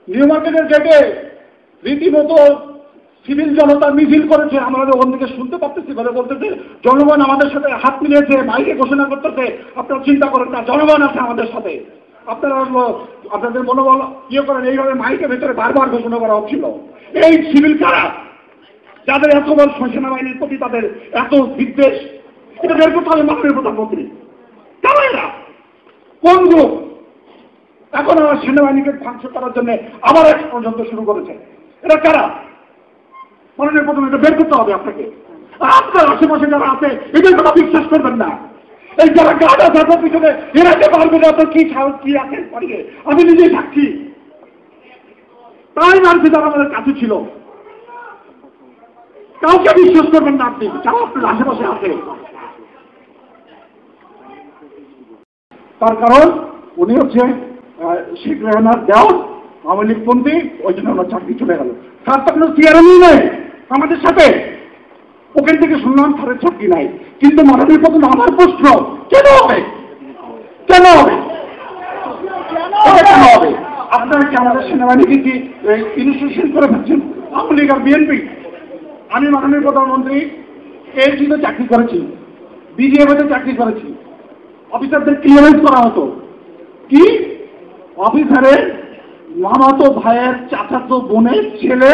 S3: নিউ মার্কেটের গেটে রীতিমতো সিভিল জনতা মিছিল করেছে, আমরা ওখান থেকে শুনতে পারতেছি। বলে বলতেছে জনগণ আমাদের সাথে হাত মিলিয়েছে, মাইকে ঘোষণা করতেছে আপনারা চিন্তা করেন না, জনগণ আছে আমাদের সাথে, আপনারা আপনাদের মনোবল ইয়ে করেন। এইভাবে মাইকের ভেতরে বারবার ঘোষণা করা হচ্ছিল। এই সিভিল কারা যাদের এত বড় সেনাবাহিনীর প্রতি তাদের এত বিদ্বেষ, এটা বের করতে হবে মাননীয় প্রধানমন্ত্রী। কারা এরা? কোন গ্রুপ? এখন আমার সেনাবাহিনীকে ধ্বংস করার জন্য আবার এক ষড়যন্ত্র শুরু করেছে। এরা কারা? মাননীয় প্রধানমন্ত্রী, এটা বের করতে হবে আপনাকে। আর আপনার আশেপাশে যারা আছে এদের কথা বিশ্বাস করবেন না। এই যারা গাড়া থাকার পিছনে এরাতে পারবে না, তো কি সাহস কি আছে পারিয়ে? আমি নিজেই সাক্ষী। তাই মারছে যারা আমাদের কাছে ছিল। কাউকে বিশ্বাস করবেন না আপনি, যারা আপনার আশেপাশে আছে। তার কারণ উনি হচ্ছে শেখ রেহানার দেওয়া আওয়ামী লীগপন্থী, ওই জন্য ওনার চাকরি চলে গেল। স্যার তো আপনার চেয়ারম্যানই নেই আমাদের সাথে, ওখান থেকে শুনলাম স্যারের চাকরি নাই। কিন্তু মাননীয় প্রধান, আমার প্রশ্ন, কেন হবে? কেন হবে? কেন হবে? আপনারা কি আমাদের সেনাবাহিনীকে কি ইনস্টিটিউশন করে ফেলছেন? আওয়ামী লীগ আর বিএনপি। আমি মাননীয় প্রধানমন্ত্রী এসডিতে চাকরি করেছি, বিজিএফতে চাকরি করেছি, অফিসারদের ক্লিয়ারেন্স করা হতো। কি অফিসারের মামাতো ভাইয়ের চাচাতো বোনের ছেলে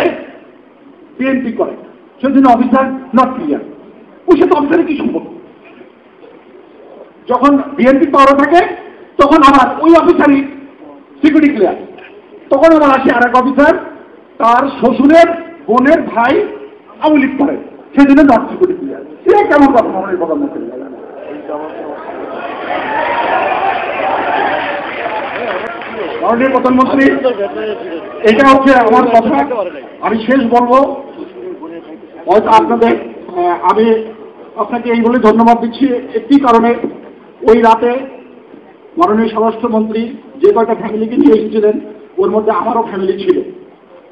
S3: বিএনপি করে, সেজন্য অফিসার নট ক্লিয়ার। ওই সাথে অফিসারের কি সম্পর্ক? যখন বিএনপি পাওয়ারে থাকে তখন আমার ওই অফিসারই সিকিউরিটি ক্লিয়ার। তখন আমার আসে আর এক অফিসার, তার শ্বশুরের বোনের ভাই আওয়ামী লীগ করে, সেজন্য নট সিকিউরিটি ক্লিয়ার। সে কেমন কথা মাননীয় প্রধানমন্ত্রী? মাননীয় প্রধানমন্ত্রী, এটা হচ্ছে আমার কথা। আমি শেষ বলবো, হয়তো আপনাদের আমি আপনাকে এই বলে ধন্যবাদ দিচ্ছি একটি কারণে, ওই রাতে মাননীয় স্বরাষ্ট্রমন্ত্রী যে কয়টা ফ্যামিলিকে নিয়ে এসেছিলেন ওর মধ্যে আমারও ফ্যামিলি ছিল।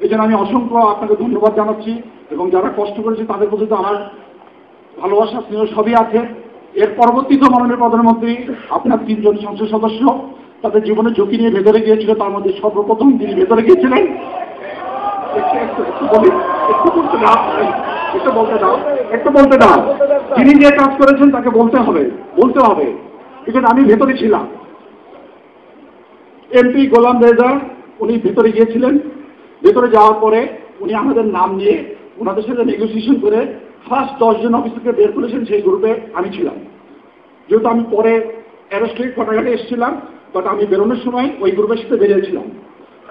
S3: এই জন্য আমি অসংখ্য আপনাকে ধন্যবাদ জানাচ্ছি, এবং যারা কষ্ট করেছে তাদের প্রতি তো আমার ভালোবাসা স্নেহ সবই আছে। এর পরবর্তীতে মাননীয় প্রধানমন্ত্রী আপনার 3 জন সংসদ সদস্য তাদের জীবনে ঝুঁকি নিয়ে ভেতরে গিয়েছিল, তার মধ্যে সর্বপ্রথম তিনি ভেতরে গিয়েছিলেন। একটু বলতে দাও, যিনি যে কাজ করেছেন তাকে বলতে হবে। বিকজ আমি ভেতরে ছিলাম। এমপি গোলাম রেজা উনি ভেতরে গিয়েছিলেন। ভেতরে যাওয়ার পরে উনি আমাদের নাম নিয়ে ওনাদের সাথে নেগোসিয়েশন করে ফার্স্ট 10 জন অফিসারকে বের করেছেন। সেই গ্রুপে আমি ছিলাম, যেহেতু আমি পরে অ্যারেস্ট হয়ে কোটাঘাটে এসেছিলাম, বাট আমি বেরোনোর সময় ওই গ্রুপের সাথে বেরিয়েছিলাম।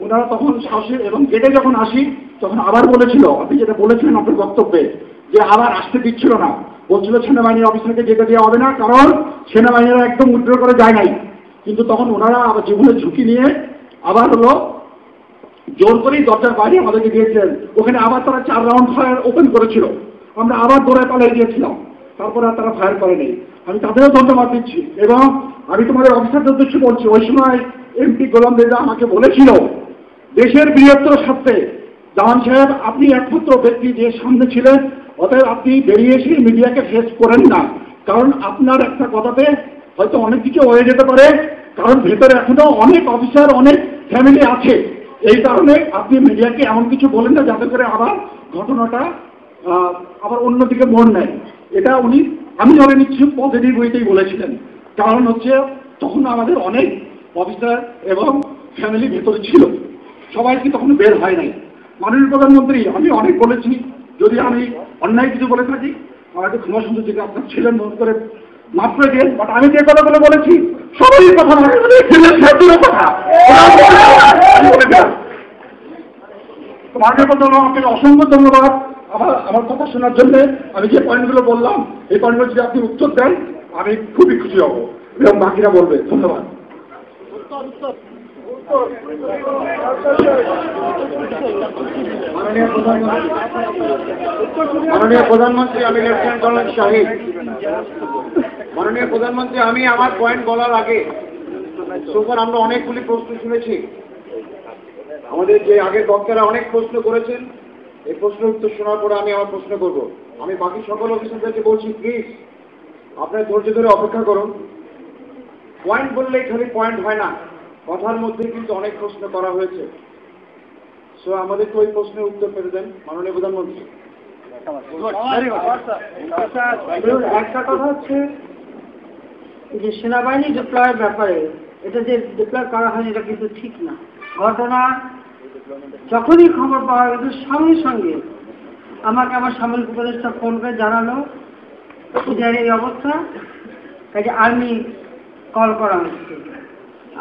S3: ওনারা তখন সাহসে, এবং গেটে যখন আসি তখন আবার বলেছিল, আপনি যেটা বলেছিলেন আপনার বক্তব্যে, যে আবার আসতে দিচ্ছিল না, বলছিল সেনাবাহিনীর অফিসারকে যেতে দেওয়া হবে না, কারণ সেনাবাহিনীরা একদম উইথড্র করে যায় নাই। কিন্তু তখন ওনারা আবার জীবনের ঝুঁকি নিয়ে আবার হলো জোর করেই দরজার বাইরে আমাদেরকে দিয়েছিলেন। ওখানে আবার তারা 4 রাউন্ড ফায়ার ওপেন করেছিল, আমরা আবার দৌড়ে পালিয়ে গিয়েছিলাম, তারপরে আর তারা ফায়ার করেনি। আমি তাদেরও ধন্যবাদ দিচ্ছি। এবং আমি তোমাদের অফিসারদের উদ্দেশ্যে বলছি, ওই সময় এমপি গোলাম রেজা আমাকে বলেছিল, দেশের বৃহত্তর স্বার্থে জামান সাহেব আপনি একমাত্র ব্যক্তি যে সামনে ছিলেন, অতএব আপনি বেরিয়ে এসে মিডিয়াকে ফেস করেন না, কারণ আপনার একটা কথাতে হয়তো অনেক কিছু হয়ে যেতে পারে, কারণ ভেতরে এখনো অনেক অফিসার, অনেক ফ্যামিলি আছে। এই কারণে আপনি মিডিয়াকে এমন কিছু বলেন না যাতে করে আবার ঘটনাটা আবার অন্যদিকে মোড় নেয়। এটা উনি, আমি ধরে নিচ্ছি, পজিটিভ ওয়েতেই বলেছিলেন। কারণ হচ্ছে তখন আমাদের অনেক অফিসার এবং ফ্যামিলি ভেতরে ছিল, সবাই কি তখন বের হয় নাই। মাননীয় প্রধানমন্ত্রী, আমি অনেক বলেছি, যদি আমি অন্যায় কিছু বলে থাকি আমাকে ক্ষমা সুন্দর থেকে আপনার ছিলেন মনে করে মাফ করে দিন। বাট আমি যে কথাগুলো বলেছি সবাই কথা কথা মাননীয় প্রধানমন্ত্রী, আপনাকে অসংখ্য ধন্যবাদ আমার কথা শোনার জন্য। আমি যে পয়েন্টগুলো বললাম এই পয়েন্টগুলো যদি আপনি উত্তর দেন আমি খুবই খুশি হব, এবং বাকিরা বলবে। ধন্যবাদ।
S4: মাননীয় প্রধানমন্ত্রী, আমি লেফটেন্যান্ট কর্নেল শাহিদ। মাননীয় প্রধানমন্ত্রী, আমি আমার পয়েন্ট বলার আগে সোফার আমরা অনেকগুলি প্রশ্ন শুনেছি, আমাদের যে আগের বক্তারা অনেক প্রশ্ন করেছেন। এই প্রশ্নের উত্তর শোনার পরে আমি আমার প্রশ্ন করব। আমি বাকি সকল অফিসারদেরকে বলছি, প্লিজ আপনার ধৈর্য ধরে অপেক্ষা করুন। পয়েন্ট বললেই খালি পয়েন্ট হয় না, কথার মধ্যে কিন্তু অনেক প্রশ্ন করা হয়েছে। সো আমাদেরকে ওই প্রশ্নের উত্তর পেতে দেন মাননীয় প্রধানমন্ত্রী।
S2: একটা কথা হচ্ছে যে সেনাবাহিনী ডিপ্লয়ের ব্যাপারে, এটা যে ডিপ্লয় করা হয়নি এটা কিন্তু ঠিক না। ঘটনা যখনই খবর পাওয়া গেছে সঙ্গে সঙ্গে আমাকে আমার সামরিক উপদেষ্টা ফোন করে জানালো যে এই অবস্থা, কাজে আর্মি কল করা হচ্ছে।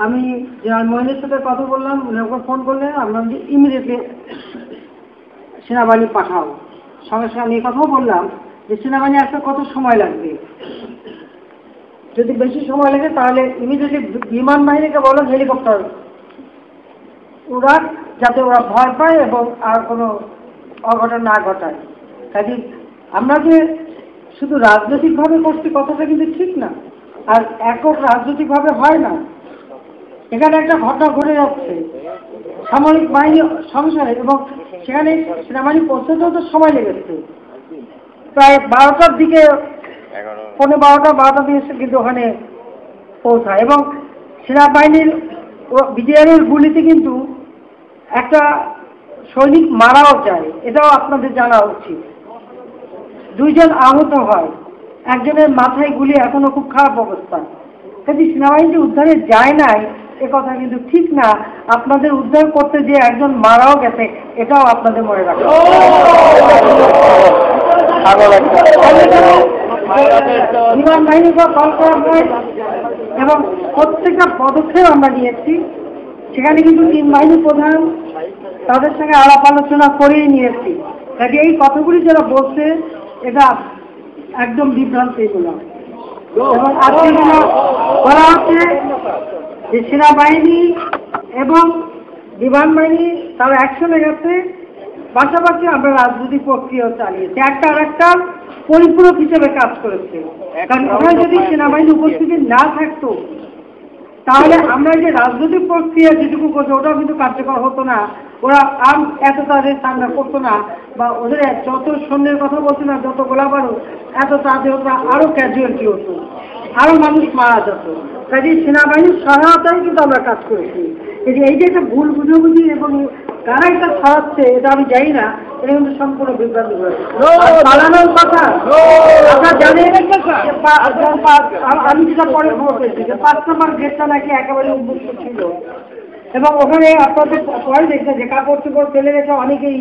S2: আমি জেনারেল মহিনের সাথে কথা বললাম, উনি ওকে ফোন করলেন, আমরা যে ইমিডিয়েটলি সেনাবাহিনী পাঠাও। সঙ্গে সঙ্গে আমি কথাও বললাম যে সেনাবাহিনী আসতে কত সময় লাগবে। যদি বেশি সময় লাগে তাহলে ইমিডিয়েটলি বিমান বাহিনীকে বলো হেলিকপ্টার উড়ান, যাতে ওরা ভয় পায় এবং আর কোনো অঘটন না ঘটায়। কাজে আমরা যে শুধু রাজনৈতিকভাবে করছি কথাটা কিন্তু ঠিক না, আর একক রাজনৈতিকভাবে হয় না। এখানে একটা ঘটনা ঘটে যাচ্ছে সামরিক বাহিনী সংসারে, এবং সেখানে সেনাবাহিনী পৌঁছতেও তো সময় লেগেছে, প্রায় 12টার দিকে, 12:15 দিকে কিন্তু ওখানে পৌঁছায়, এবং সেনাবাহিনীর বিডিআরের গুলিতে কিন্তু একটা সৈনিক মারাও যায়, এটাও আপনাদের জানা উচিত। 2 জন আহত হয়, একজনের মাথায় গুলি, এখনো খুব খারাপ অবস্থা। কাজে সেনাবাহিনী উদ্ধারে যায় নাই এ কথা কিন্তু ঠিক না। আপনাদের উদ্ধার করতে যে একজন মারাও গেছে, এটাও আপনাদের মনে রাখবেন। বিমান বাহিনীকে কল করা হয় এবং প্রত্যেকটা পদক্ষেপ আমরা নিয়েছি। সেখানে কিন্তু 3 বাহিনী প্রধান তাদের সঙ্গে আলাপ আলোচনা করেই নিয়েছি। কাজে এই কথাগুলি যারা বলছে এটা একদম বিভ্রান্তিমূলক। এবং আজকে যেটা বলা হচ্ছে যে সেনাবাহিনী এবং বিমান বাহিনী তারা অ্যাকশনে গেছে, পাশাপাশি আমরা রাজনৈতিক প্রক্রিয়া চালিয়েছি, একটা আর একটা পরিপূরক হিসেবে কাজ করেছে। কারণ ওখানে যদি সেনাবাহিনী উপস্থিতি না থাকতো তাহলে আমরা যে রাজনৈতিক প্রক্রিয়া যেটুকু করছে ওটাও কিন্তু কার্যকর হতো না, ওরা এত তাদের সামনা করতো না, বা ওদের যত সৈন্যের কথা বলছে না, যত গোলাবারুদ এত তাদের ওরা আরো ক্যাজুয়ালিটি হতো, আরো মানুষ মারা যেত। কাজে সেনাবাহিনীর সহায়তায় কিন্তু আমরা কাজ করেছি। এই যে একটা ভুল বুঝাবুঝি এবং কারা এটা ছড়াচ্ছে এটা আমি জানি না, এটা কিন্তু সম্পূর্ণ বিভ্রান্তি করেছে। পালানোর কথা আপনারা জানেন, আমি যেটা পরে খবর পেয়েছি যে 5 নম্বর গেটটা নাকি একেবারে উন্মুক্ত ছিল, এবং ওখানে আপনাদের পরে দেখছে যে কাপড় চোপড় ফেলে রেখে অনেকেই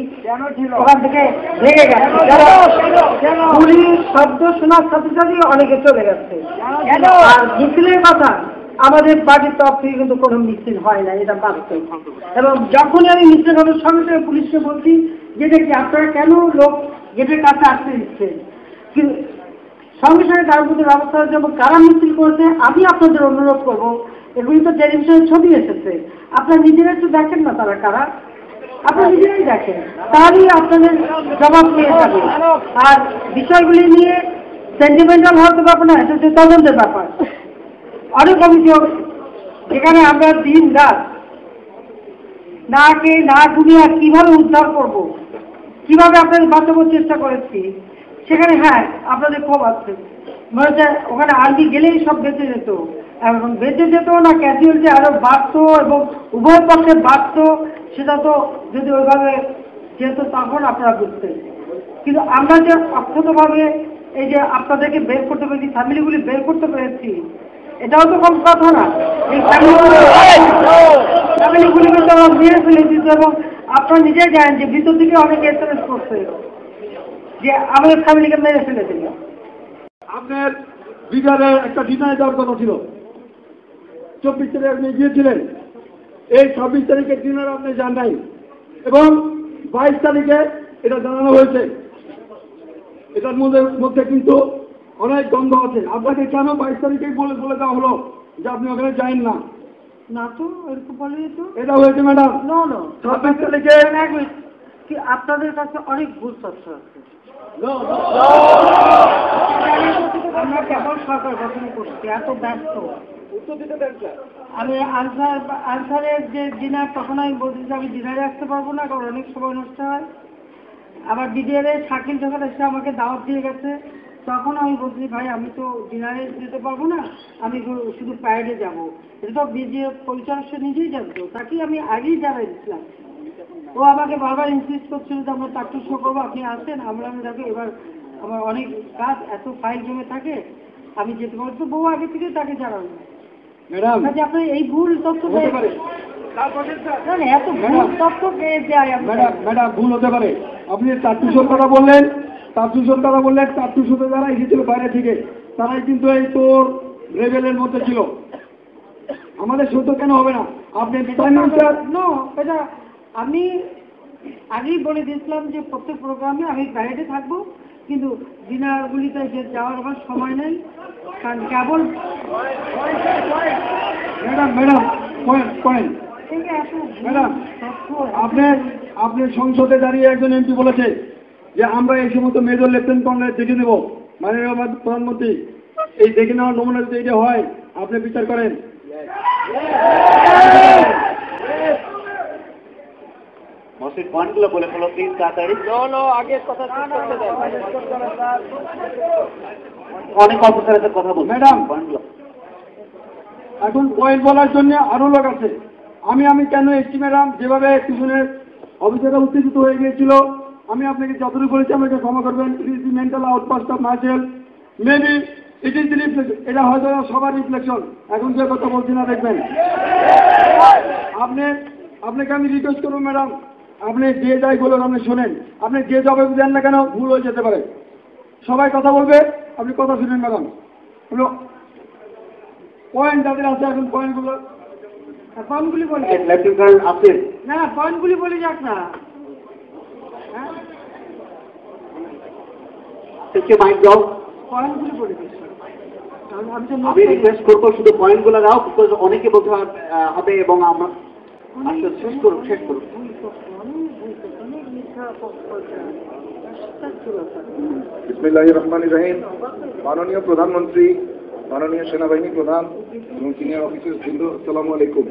S2: ওখান থেকে ভেঙে গেছে, গুলির শব্দ শোনার সাথে সাথে অনেকে চলে গেছে। আর মিছিলের কথা, আমাদের পার্টির তরফ থেকে কিন্তু কোনো মিছিল হয় না, এটা বাস্তব। এবং যখনই আমি মিছিল হবে সঙ্গে সঙ্গে পুলিশকে বলছি যে দেখি আপনারা কেন লোক গেটের কাছে আসতে দিচ্ছেন, কিন্তু সঙ্গে সঙ্গে তার মধ্যে ব্যবস্থা হচ্ছে। এবং কারা মিছিল করেছে আমি আপনাদের অনুরোধ করবো, এগুলি তো টেলিভিশনের ছবি এসেছে, আপনারা নিজেরা একটু দেখেন না তারা কারা, আপনারা নিজেরাই দেখেন, তাহলেই আপনাদের জবাব পেয়ে যাবে। আর বিষয়গুলি নিয়ে সেন্টিমেন্টাল হওয়ার ব্যাপার না, এটা হচ্ছে তদন্তের ব্যাপার। অনেক অভিযোগ যেখানে আমরা দিন রাত না খেয়ে না ঘুমিয়ে কিভাবে উদ্ধার করব, কিভাবে আপনাদের বাঁচানোর চেষ্টা করেছি, সেখানে হ্যাঁ আপনাদের ক্ষোভ আছে, মনে হচ্ছে ওখানে আর্মি গেলেই সব বেঁচে যেত, এবং বেঁচে যেত না, ক্যাজুয়ালিটি আরো বাড়তো এবং উভয় পক্ষে বাড়তো, সেটা তো যদি ওইভাবে যেত তখন আপনারা বুঝতেন। কিন্তু আমরা যে অক্ষতভাবে এই যে আপনাদেরকে বের করতে পেরেছি, ফ্যামিলিগুলি বের করতে পেরেছি, এটাও তো কম কথা না। এই ফ্যামিলিগুলিকে তো আমরা মেরে ফেলে দিত, এবং আপনারা নিজেই জানেন যে ভিতর থেকে অনেকে এসএমএস করছে যে আমাদের ফ্যামিলিকে মেরে ফেলে দিল।
S3: আপনার বিকালে একটা ডিনারে যাওয়ার কথা ছিল, 24 তারিখে আপনি গিয়েছিলেন, এই 26 তারিখের ডিনারে আপনি যান নাই, এবং 22 তারিখে এটা জানানো হয়েছে। এটার মধ্যে কিন্তু অনেক দ্বন্দ্ব আছে। আপনাকে কেন 22 তারিখেই বলে দেওয়া হলো যে আপনি ওখানে যান না?
S2: না তো এরকম বলে তো
S3: এটা হয়েছে ম্যাডাম।
S2: 26 তারিখে কি আপনাদের কাছে অনেক ভুল তথ্য আছে। আমরা কেবল সরকার গঠন করছি, এত ব্যস্ত। আমি আনসারের যে ডিনার, তখন আমি বলছি যে আমি ডিনারে আসতে পারবো না, কারণ অনেক সময় নষ্ট হয়। আবার ডিডিআরে শাকিল যখন এসে আমাকে দাওয়াত দিয়ে গেছে, তখন আমি বলছি ভাই আমি তো ডিনারে যেতে পারবো না, আমি শুধু প্যারেডে যাবো। এটা তো বিজে পরিচালক সে নিজেই জানতো, তাকেই আমি আগেই জানাই দিচ্ছিলাম। ও আমাকে বারবার ইনসিস্ট করছিল যে আমরা চারটে শো করবো, আপনি আসেন। আমরা দেখো এবার আমার অনেক কাজ, এত ফাইল জমে থাকে, আমি যেতে পারবো। তো বউ আগে থেকে তাকে জানানো
S3: ম্যাডাম,
S2: আপনার এই ভুল তথ্য এত ভুল তথ্য পেয়ে যায়।
S3: ম্যাডাম ভুল হতে পারে। আপনি চারটুশোর কথা বললেন, চারটুশোতে যারা এসেছিল বাইরে থেকে, তারাই কিন্তু এই তোর লেভেলের মধ্যে ছিল। আমাদের সত্য কেন হবে না? আপনি
S2: এটা আমি আগেই বলে দিয়েছিলাম যে প্রত্যেক প্রোগ্রামে আমি বাইরে থাকবো, কিন্তু ডিনারগুলিতে যাওয়ার আমার সময় নেই, কারণ কেবল
S3: ম্যাডাম পয়েন্ট ম্যাডাম, আপনার সংসদে দাঁড়িয়ে একজন এমপি বলেছে যে আমরা এই সমস্ত মেজর লেফটেন্যান্ট কর্নেল দেখে দেবো, মাননীয় প্রধানমন্ত্রী এই দেখে নেওয়ার নমুনা যদি এটা হয় আপনি বিচার করেন।
S4: পয়েন্টগুলো বলে ফেলো প্লিজ তাড়াতাড়ি। অনেক অফিসারের সাথে কথা বল
S3: ম্যাডাম, এখন পয়েন্ট বলার জন্য আরো লোক আছে। আমি কেন এসছি ম্যাডাম, যেভাবে পিছনের অফিসাররা উত্তেজিত হয়ে গিয়েছিল, আমি আপনাকে যতটুকু বলেছি আমাকে ক্ষমা করবেন। It is the mental outburst of myself, maybe it is the reflection. এটা হয়তো সবার রিফ্লেকশন। এখন যে কথা বলছি না দেখবেন। আপনাকে আমি রিকোয়েস্ট করবো ম্যাডাম, আপনি যে যাই বলুন আপনি শোনেন। আপনি যে জবাব দেন না কেন ভুল হয়ে যেতে পারে। সবাই কথা বলবে, আপনি কথা শুনেন ম্যাডাম। পয়েন্ট যাদের আছে এখন পয়েন্টগুলো বলি
S2: না, পয়েন্টগুলি বলে যাক না। পয়েন্টগুলি বলে দিচ্ছি।
S4: আমি রিকোয়েস্ট করবো শুধু পয়েন্টগুলো দাও, অনেকে বলতে হবে এবং আমরা শেষ করুন।
S1: বিসমিল্লাহির রহমানির রহিম। মাননীয় প্রধানমন্ত্রী, মাননীয় সেনাবাহিনী প্রধান এবং সিনিয়র অফিসার বৃন্দ, আসসালামু আলাইকুম।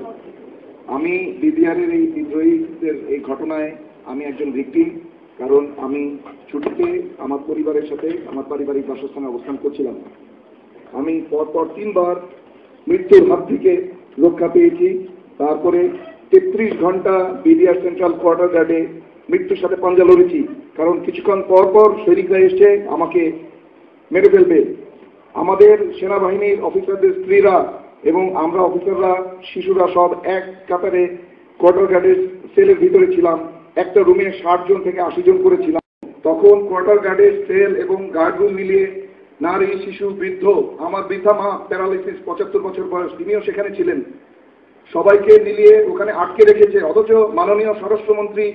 S1: আমি বিডিআরের এই বিদ্রোহীদের এই ঘটনায় আমি একজন ভিকটিম, কারণ আমি ছুটিতে আমার পরিবারের সাথে আমার পারিবারিক বাসস্থানে অবস্থান করছিলাম। আমি পরপর 3 বার মৃত্যুর হাত থেকে রক্ষা পেয়েছি। তারপরে 33 ঘন্টা বিডিআর সেন্ট্রাল কোয়ার্টার গার্ডে মৃত্যুর সাথে পাঞ্জা লড়েছি, কারণ কিছুক্ষণ পর সৈনিকরা এসে আমাকে মেরে ফেলবে। আমাদের সেনাবাহিনীর অফিসারদের স্ত্রীরা এবং আমরা অফিসাররা, শিশুরা সব এক কাতারে কোয়ার্টার গার্ডের সেলের ভিতরে ছিলাম। একটা রুমে 60 জন থেকে 80 জন করেছিলাম। তখন কোয়ার্টার গার্ডের সেল এবং গার্ড রুম মিলিয়ে নারী, শিশু, বৃদ্ধ, আমার বৃদ্ধা মা প্যারালাইসিস 75 বছর বয়স, তিনিও সেখানে ছিলেন। সবাইকে মিলিয়ে ওখানে আটকে রেখেছে। অথচ মাননীয় স্বরাষ্ট্রমন্ত্রী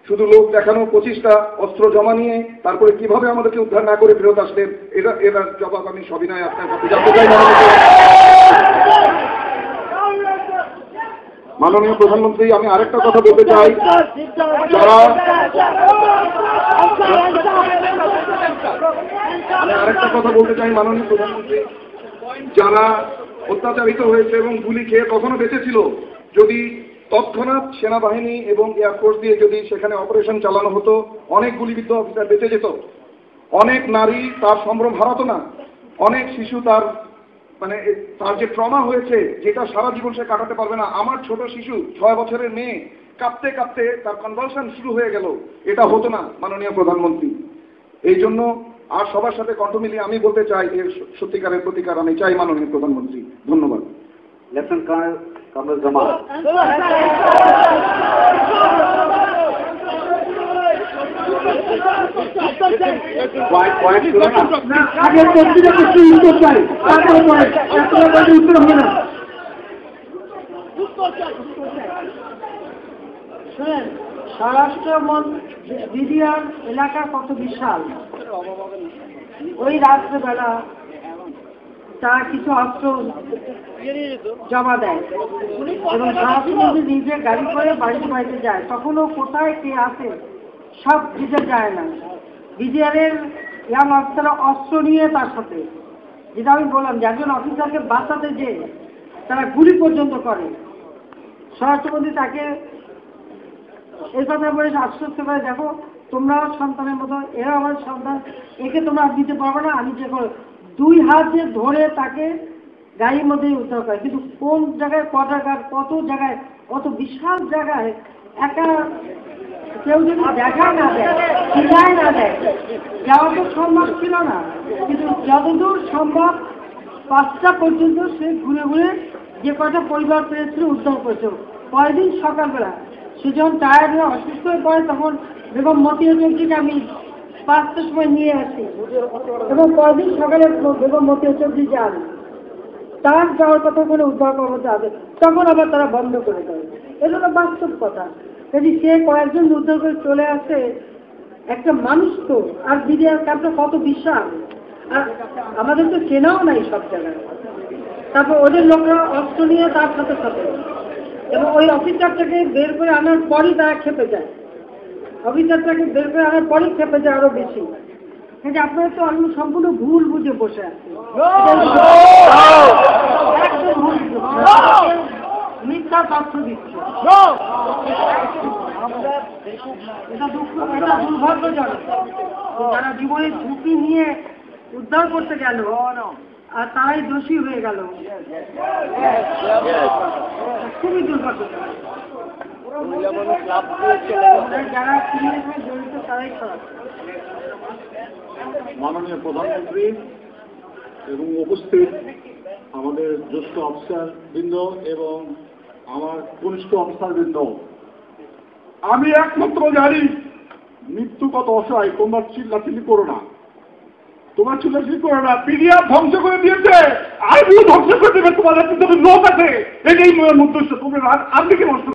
S1: শুধু লোক দেখানো 25টা অস্ত্র জমা নিয়ে তারপরে কিভাবে আমাদেরকে উদ্ধার না করে ফেরত আসলেন, এরা জবাব আমি সবিনয় আপনার কাছে জানতে চাই। মাননীয় প্রধানমন্ত্রী, আমি আরেকটা কথা বলতে চাই। মাননীয় প্রধানমন্ত্রী, যারা অত্যাচারিত হয়েছে এবং গুলি খেয়ে তখনও বেঁচে ছিল, যদি তৎক্ষণাৎ সেনাবাহিনী এবং এয়ারফোর্স দিয়ে যদি সেখানে অপারেশন চালানো হতো, অনেক গুলিবিদ্ধ অফিসার বেঁচে যেত। অনেক নারী তার সম্ভ্রম হারাতো না। অনেক শিশু তার যে ট্রমা হয়েছে, যেটা সারা জীবন সে কাটাতে পারবে না। আমার ছোট শিশু 6 বছরের মেয়ে কাঁপতে কাঁপতে তার কনভালশন শুরু হয়ে গেল। এটা হতো না মাননীয় প্রধানমন্ত্রী। এই জন্য আর সবার সাথে কণ্ঠ মিলিয়ে আমি বলতে চাই, এর সত্যিকারের প্রতিকার আমি চাই মাননীয় প্রধানমন্ত্রী। ধন্যবাদ।
S4: Lieutenant colonel Kamrul Zaman.
S2: শুনেন, স্বরাষ্ট্র বিডিআর এলাকা কত বিশাল। ওই রাত্রেবেলা তারা কিছু অস্ত্র জমা দেয় এবং স্বরাষ্ট্রমন্ত্রী নিজে গাড়ি করে বাড়িতে যায়। তখনও কোথায় কে আসে সব দিতে যায় না। বিডিআরের ইয়াং অফিসাররা অস্ত্র নিয়ে তার সাথে, যেটা আমি বললাম যে একজন অফিসারকে বাঁচাতে যে তারা গুলি পর্যন্ত করে। স্বরাষ্ট্রমন্ত্রী তাকে এই কথা বলে আশ্বস্ত করে, দেখো তোমরাও সন্তানের মতো, এরা আমার সন্তান, একে তোমরা দিতে পারবে না, আমি যে 2 হাত দিয়ে ধরে তাকে গাড়ির মধ্যে উদ্ধার করে। কিন্তু কোন জায়গায় কোয়ার্টার গার্ড, কত জায়গায়, অত বিশাল জায়গায় একা কেউ যদি দেখা না দেয়, চিনায় না দেয়, যাওয়া তো সম্ভব ছিল না। কিন্তু যতদূর সম্ভব 5টা পর্যন্ত সে ঘুরে ঘুরে যে কটা পরিবার পেয়েছিল উদ্ধার করেছিল। পরের দিন সকালবেলা সে যখন টায়ার্ড হয়ে অসুস্থ হয়ে পড়ে, তখন বেগম মতিয়া চৌধুরীকে আমি 5টার সময় নিয়ে আসি এবং পরের দিন সকালে বেগম মতিয়া চৌধুরী যান, তার যাওয়ার কথা করে উদ্ধার কর্মতে আসে, তখন আবার তারা বন্ধ করে দেয়। এটা তো বাস্তব কথা। যদি সে কয়েকজন উদ্ধার করে চলে আসে, একটা মানুষ তো, আর বিডিআর ক্যাম্পটা কত বিশাল, আর আমাদের তো চেনাও নাই সব জায়গায়। তারপর ওদের লোকরা অস্ত্র নিয়ে তার সাথে সাথে, এবং ওই অফিসারটাকে বের করে আনার পরই তারা খেপে যায়, অফিসারটাকে বের করে আনার পরই খেপে যায় আরো বেশি। কিন্তু আপনারা তো আমি সম্পূর্ণ ভুল বুঝে বসে আছি, একদম ভুল মিথ্যা তথ্য দিচ্ছে। এটা দুর্ভাগ্যজনক, যারা জীবনের ঝুঁকি নিয়ে উদ্ধার করতে গেল আর তারাই দোষী হয়ে গেল, খুবই দুর্ভাগ্যজনক। যারা ক্রিমিনাল জড়িত তারাই খারাপ।
S3: মাননীয় প্রধানমন্ত্রী এবং উপস্থিত আমাদের জ্যেষ্ঠ অফিসার বৃন্দ এবং আমার কনিষ্ঠ অফিসার বৃন্দ, আমি একমাত্র জানি মৃত্যু কত অসহায়। তোমরা চিল্লাচিল্লি করো না, তোমরা চিল্লাচিল্লি করো না। পিডিএফ ধ্বংস করে দিয়েছে, আরবিও ধ্বংস করে দেবে তোমাদের কিন্তু লোক আছে, এটাই উদ্দেশ্য। তোমরা আপনি কি নষ্ট